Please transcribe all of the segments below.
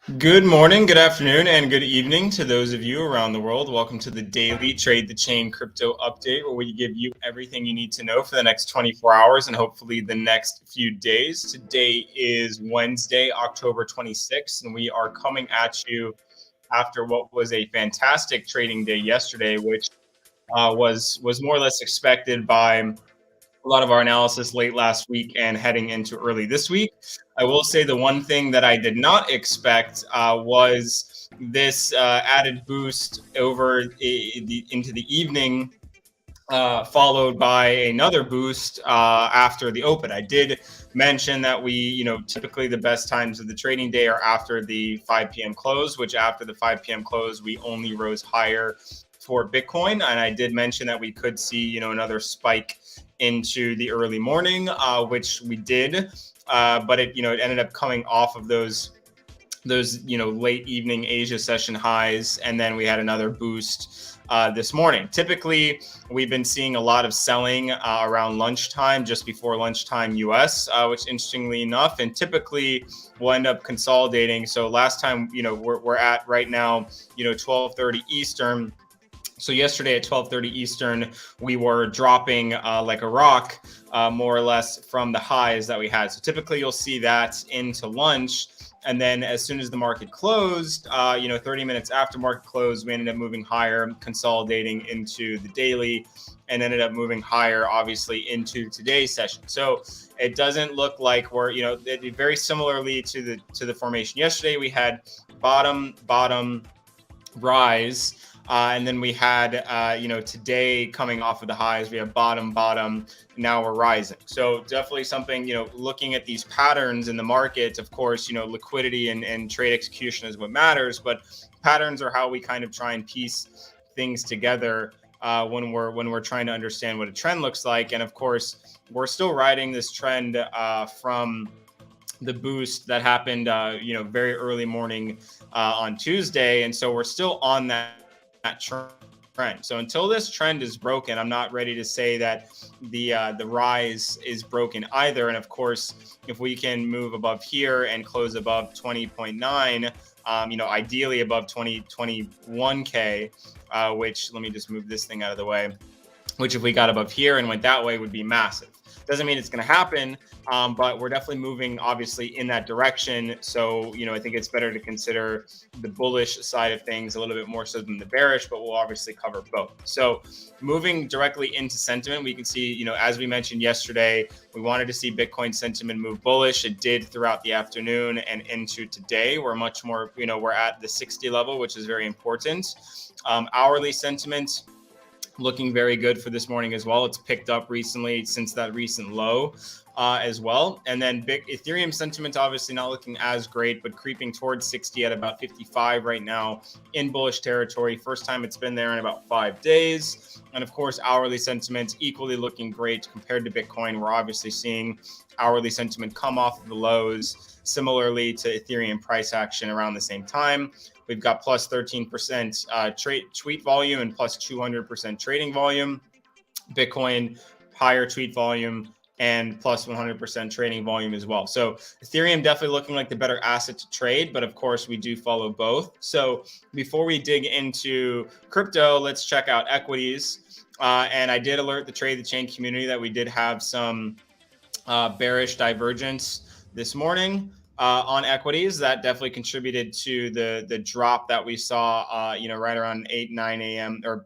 Good morning, good afternoon, and good evening to those of you around the world. Welcome to the daily Trade the Chain crypto update, where we give you everything you need to know for the next 24 hours and hopefully the next few days. Today is Wednesday, October 26th, and we are coming at you after what was a fantastic trading day yesterday, which was more or less expected by a lot of our analysis late last week and heading into early this week. I will say the one thing that I did not expect was this added boost over into the evening, followed by another boost after the open. I did mention that typically the best times of the trading day are after the 5 p.m. close, which after the 5 p.m. close, we only rose higher for Bitcoin. And I did mention that we could see, another spike into the early morning, which we did. But it ended up coming off of those late evening Asia session highs, and then we had another boost this morning. Typically, we've been seeing a lot of selling around lunchtime, just before lunchtime US, which interestingly enough, and typically we'll end up consolidating. So last time, we're at right now, 12:30 Eastern. So yesterday at 12:30 Eastern, we were dropping like a rock, more or less from the highs that we had. So typically you'll see that into lunch. And then as soon as the market closed, 30 minutes after market close, we ended up moving higher, consolidating into the daily, and ended up moving higher, obviously, into today's session. So it doesn't look like we're, very similarly to the formation yesterday, we had bottom, rise. And then we had, today coming off of the highs, we have bottom, now we're rising. So definitely something, looking at these patterns in the market, of course, liquidity and trade execution is what matters, but patterns are how we kind of try and piece things together when we're trying to understand what a trend looks like. And of course, we're still riding this trend from the boost that happened, very early morning on Tuesday. And so we're still on that trend. So until this trend is broken, I'm not ready to say that the rise is broken either. And of course, if we can move above here and close above 20.9, ideally above 21K, which let me just move this thing out of the way, which if we got above here and went that way would be massive. Doesn't mean it's going to happen, but we're definitely moving, obviously, in that direction. So, I think it's better to consider the bullish side of things a little bit more so than the bearish, but we'll obviously cover both. So moving directly into sentiment, we can see, as we mentioned yesterday, we wanted to see Bitcoin sentiment move bullish. It did throughout the afternoon and into today. We're much more, we're at the 60 level, which is very important. Hourly sentiment looking very good for this morning as well. It's picked up recently since that recent low as well. And then Ethereum sentiment obviously not looking as great, but creeping towards 60 at about 55 right now in bullish territory. First time it's been there in about 5 days. And of course, hourly sentiment equally looking great compared to Bitcoin. We're obviously seeing hourly sentiment come off of the lows, similarly to Ethereum price action around the same time. We've got plus 13% tweet volume and plus 200% trading volume. Bitcoin, higher tweet volume and plus 100% trading volume as well. So Ethereum definitely looking like the better asset to trade, but of course we do follow both. So before we dig into crypto, let's check out equities. And I did alert the Trade the Chain community that we did have some bearish divergence this morning. On equities, that definitely contributed to the drop that we saw, right around 9 a.m. or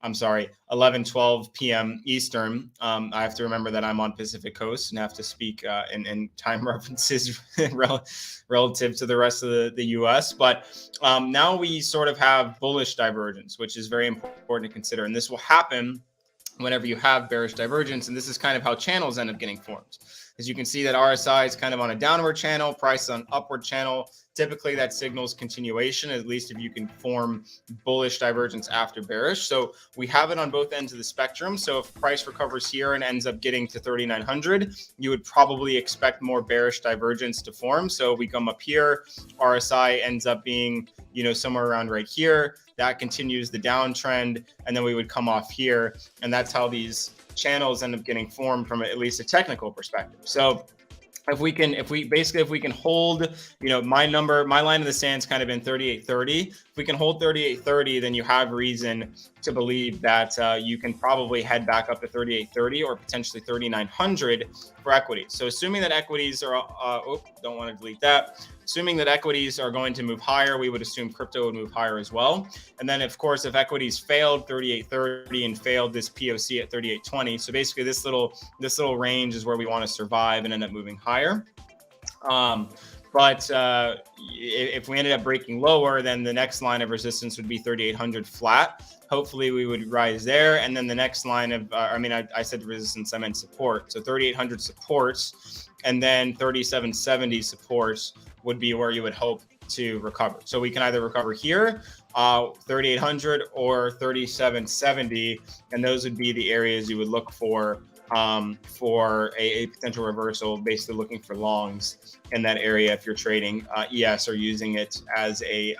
I'm sorry, 12 p.m. Eastern. I have to remember that I'm on Pacific Coast and have to speak in time references relative to the rest of the U.S. But now we sort of have bullish divergence, which is very important to consider. And this will happen whenever you have bearish divergence. And this is kind of how channels end up getting formed. As you can see that RSI is kind of on a downward channel, price on upward channel. Typically that signals continuation, at least if you can form bullish divergence after bearish. So we have it on both ends of the spectrum. So if price recovers here and ends up getting to 3,900, you would probably expect more bearish divergence to form. So we come up here, RSI ends up being, somewhere around right here. That continues the downtrend, and then we would come off here. And that's how these channels end up getting formed from at least a technical perspective. So if we can hold, my line in the sand's kind of been 38.30. If we can hold 38.30, then you have reason to believe that you can probably head back up to 38.30 or potentially 3900 for equities. So assuming that equities are, don't want to delete that. Assuming that equities are going to move higher, we would assume crypto would move higher as well. And then, of course, if equities failed 38.30 and failed this POC at 38.20, so basically this little range is where we want to survive and end up moving higher. But if we ended up breaking lower, then the next line of resistance would be 3,800 flat. Hopefully we would rise there. And then the next line of, I said resistance, I meant support. So 3,800 supports, and then 3,770 supports would be where you would hope to recover. So we can either recover here, 3,800 or 3,770. And those would be the areas you would look for a potential reversal, basically looking for longs in that area if you're trading ES or using it as a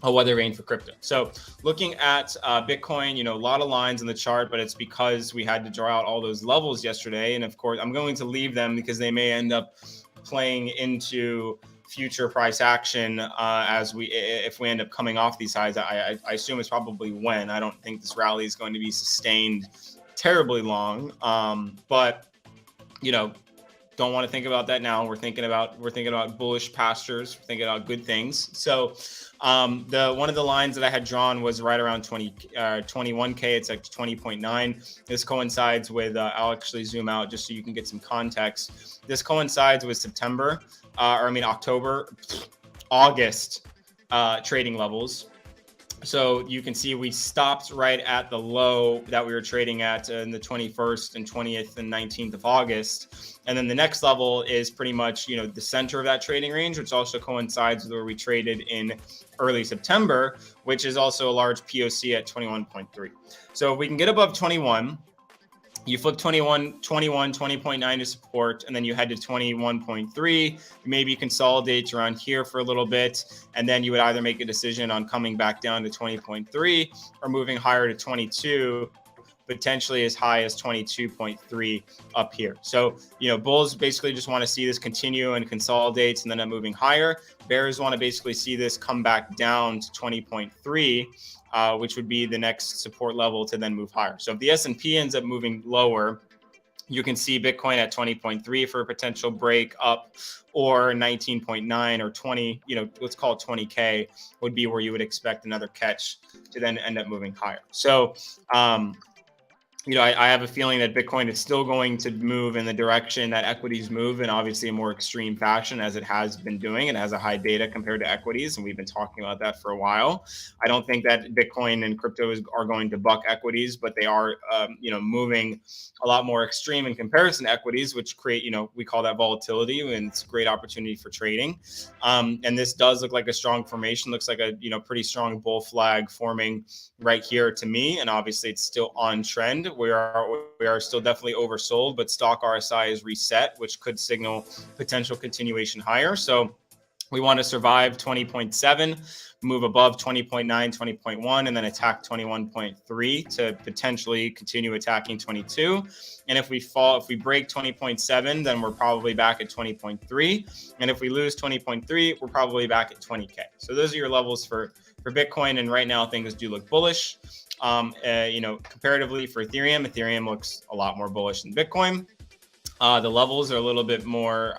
weather vane for crypto. So looking at Bitcoin, a lot of lines in the chart, but it's because we had to draw out all those levels yesterday. And of course, I'm going to leave them because they may end up playing into future price action if we end up coming off these highs. I assume it's probably when. I don't think this rally is going to be sustained terribly long, but don't want to think about that now. We're thinking about bullish pastures. We're thinking about good things. So one of the lines that I had drawn was right around 21K. It's like 20.9. This coincides with I'll actually zoom out just so you can get some context. This coincides with August trading levels. So you can see we stopped right at the low that we were trading at in the 21st and 20th and 19th of August. And then the next level is pretty much, the center of that trading range, which also coincides with where we traded in early September, which is also a large POC at 21.3. So if we can get above 21, you flip 20.9 to support, and then you head to 21.3. You maybe consolidate around here for a little bit, and then you would either make a decision on coming back down to 20.3 or moving higher to 22, potentially as high as 22.3 up here. So, bulls basically just want to see this continue and consolidate and then moving higher. Bears want to basically see this come back down to 20.3. Which would be the next support level to then move higher. So if the S&P ends up moving lower, you can see Bitcoin at 20.3 for a potential break up, or 19.9 or 20, let's call it 20K would be where you would expect another catch to then end up moving higher. So, I have a feeling that Bitcoin is still going to move in the direction that equities move, in obviously a more extreme fashion, as it has been doing. It has a high beta compared to equities, and we've been talking about that for a while. I don't think that Bitcoin and crypto are going to buck equities, but they are, moving a lot more extreme in comparison to equities, which create, we call that volatility, and it's a great opportunity for trading. And this does look like a strong formation, looks like a, pretty strong bull flag forming right here to me. And obviously it's still on trend. We are still definitely oversold, but stock RSI is reset, which could signal potential continuation higher. So we want to survive 20.7, move above 20.9, 20.1, and then attack 21.3 to potentially continue attacking 22. And if we break 20.7, then we're probably back at 20.3. And if we lose 20.3, we're probably back at 20K. So those are your levels for Bitcoin. And right now things do look bullish. Comparatively for Ethereum looks a lot more bullish than Bitcoin. The levels are a little bit more,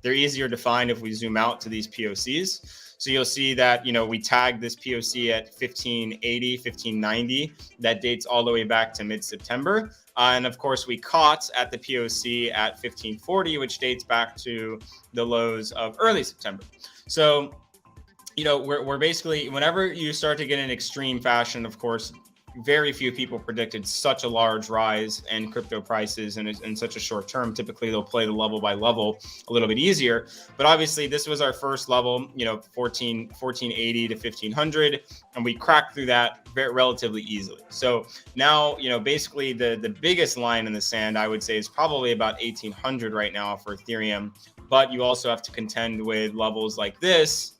they're easier to find if we zoom out to these POCs. So you'll see that, we tagged this POC at 1580, 1590. That dates all the way back to mid-September. And of course, we caught at the POC at 1540, which dates back to the lows of early September. So, we're basically, whenever you start to get in extreme fashion, of course, very few people predicted such a large rise in crypto prices in such a short term. Typically, they'll play the level by level a little bit easier. But obviously, this was our first level, 1480 to 1500, and we cracked through that relatively easily. So now, basically the biggest line in the sand, I would say, is probably about 1800 right now for Ethereum. But you also have to contend with levels like this,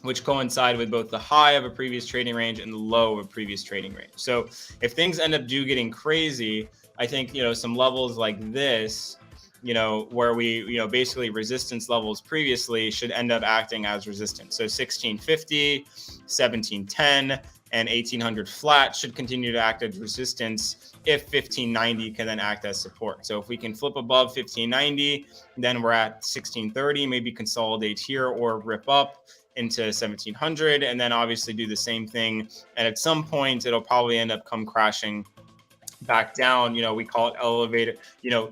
which coincide with both the high of a previous trading range and the low of a previous trading range. So if things end up getting crazy, I think, some levels like this where we, basically resistance levels previously should end up acting as resistance. So 1650, 1710, and 1800 flat should continue to act as resistance if 1590 can then act as support. So if we can flip above 1590, then we're at 1630, maybe consolidate here or rip up into 1700, and then obviously do the same thing. And at some point, it'll probably end up come crashing back down. We call it elevator,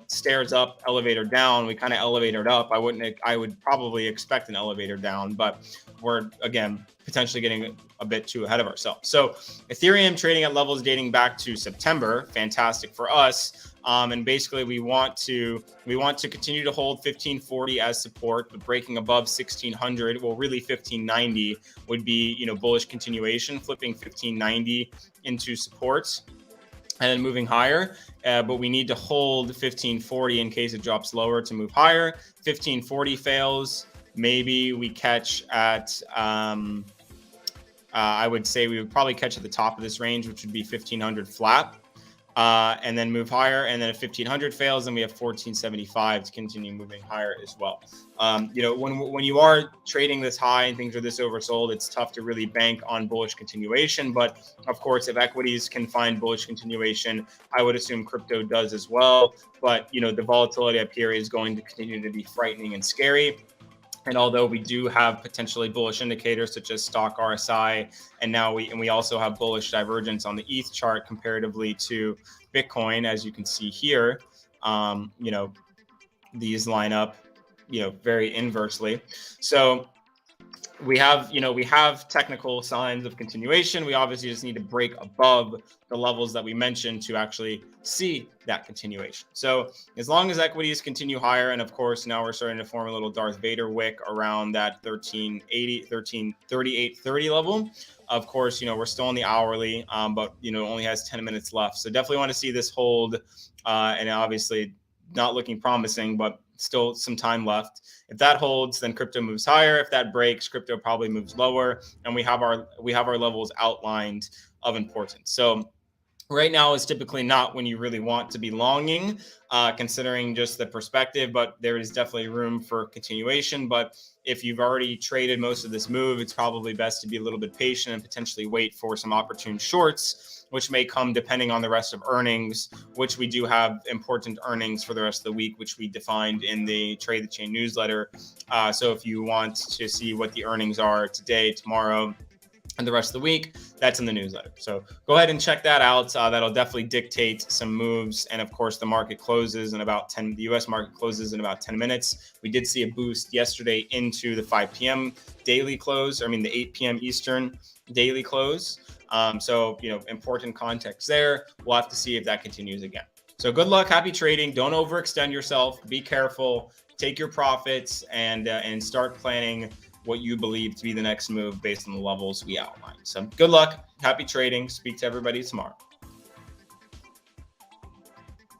stairs up, elevator down. We kind of elevated up. I would probably expect an elevator down, but we're, again, potentially getting a bit too ahead of ourselves. So Ethereum trading at levels dating back to September, fantastic for us. And basically we want to continue to hold 1540 as support, but breaking above 1600, well, really 1590 would be, bullish continuation, flipping 1590 into supports and then moving higher. But we need to hold 1540 in case it drops lower to move higher. 1540 fails, maybe we catch at, I would say we would probably catch at the top of this range, which would be 1500 flat, and then move higher. And then if 1500 fails, then we have 1475 to continue moving higher as well. When you are trading this high and things are this oversold, it's tough to really bank on bullish continuation. But of course, if equities can find bullish continuation, I would assume crypto does as well. But, the volatility up here is going to continue to be frightening and scary. And although we do have potentially bullish indicators such as stock RSI, and now we also have bullish divergence on the ETH chart comparatively to Bitcoin, as you can see here, these line up, very inversely. So we have technical signs of continuation. We obviously just need to break above the levels that we mentioned to actually see that continuation. So as long as equities continue higher, and of course now we're starting to form a little Darth Vader wick around that 1338.30 level. Of course, we're still in the hourly, but only has 10 minutes left. So definitely want to see this hold, and obviously not looking promising, but still some time left. If that holds, then crypto moves higher. If that breaks, crypto probably moves lower, and we have our levels outlined of importance. So right now is typically not when you really want to be longing, considering just the perspective, but there is definitely room for continuation. But if you've already traded most of this move, it's probably best to be a little bit patient and potentially wait for some opportune shorts, which may come depending on the rest of earnings, which we do have important earnings for the rest of the week, which we defined in the Trade the Chain newsletter. So if you want to see what the earnings are today, tomorrow, and the rest of the week, that's in the newsletter. So go ahead and check that out. That'll definitely dictate some moves. And of course, the market closes in about 10, the US market closes in about 10 minutes. We did see a boost yesterday into the 5 p.m. daily close, the 8 p.m. Eastern daily close. So, important context there. We'll have to see if that continues again. So good luck, happy trading. Don't overextend yourself. Be careful, take your profits, and start planning what you believe to be the next move based on the levels we outlined. So good luck, happy trading. Speak to everybody tomorrow.